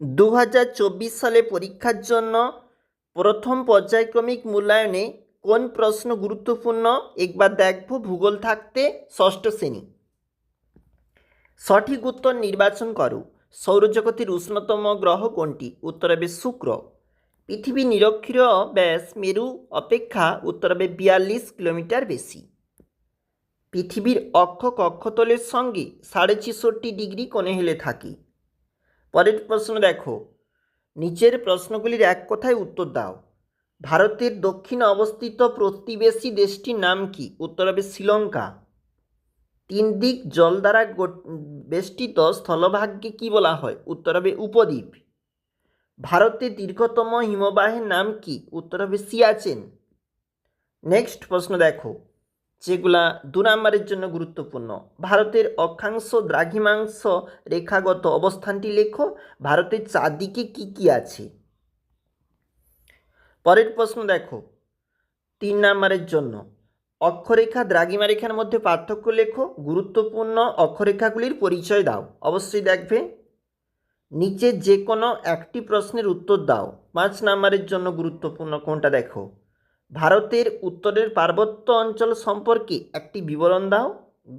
2024 সালে পরীক্ষার জন্য প্রথম পর্যায়ক্রমিক মূল্যায়নে কোন প্রশ্ন গুরুত্বপূর্ণ একবার দেখব। ভূগোল থাকতে ষষ্ঠ শ্রেণী। সঠিক উত্তর নির্বাচন করো। সৌরজগতের উষ্ণতম গ্রহ কোনটি? উত্তর হবে শুক্র। পৃথিবীর নিরক্ষীয় ব্যাস মেরু অপেক্ষা উত্তর হবে 42 কিলোমিটার বেশি। পৃথিবীর অক্ষ কক্ষতলের সঙ্গে 66.5 ডিগ্রি কোণে হেলে থাকে। পরের প্রশ্ন দেখো, নিচের প্রশ্নগুলির এক কথায় উত্তর দাও। ভারতের দক্ষিণে অবস্থিত প্রতিবেশী দেশটির নাম কি? উত্তর হবে শ্রীলঙ্কা। তিন দিক জল দ্বারা বেষ্টিত স্থলভাগকে কি বলা হয়? উত্তর হবে উপদ্বীপ। ভারতের দীর্ঘতম হিমবাহের নাম কি? উত্তর হবে সিয়াচেন। নেক্সট প্রশ্ন দেখো, যেগুলা 2 নম্বরের জন্য গুরুত্বপূর্ণ। ভারতের অক্ষাংশ দ্রাঘিমাংশ রেখাগত অবস্থানটি লেখো। ভারতের চারদিকে কি কি আছে? পরের প্রশ্ন দেখো, 3 নম্বরের জন্য অক্ষরেখা দ্রাঘিমা রেখার মধ্যে পার্থক্য লেখো। গুরুত্বপূর্ণ অক্ষরেখাগুলির পরিচয় দাও। অবশ্যই দেখবে। নিচে যে কোনো একটি প্রশ্নের উত্তর দাও। 5 নম্বরের জন্য গুরুত্বপূর্ণ কোনটা দেখো। ভারতের উত্তরের পার্বত্য অঞ্চল সম্পর্কে একটি বিবরণ দাও।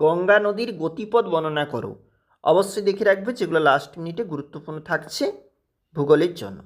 গঙ্গা নদীর গতিপথ বর্ণনা করো। অবশ্যই দেখে রাখবে, যেগুলো লাস্ট মিনিটে গুরুত্বপূর্ণ থাকছে ভূগোলের জন্য।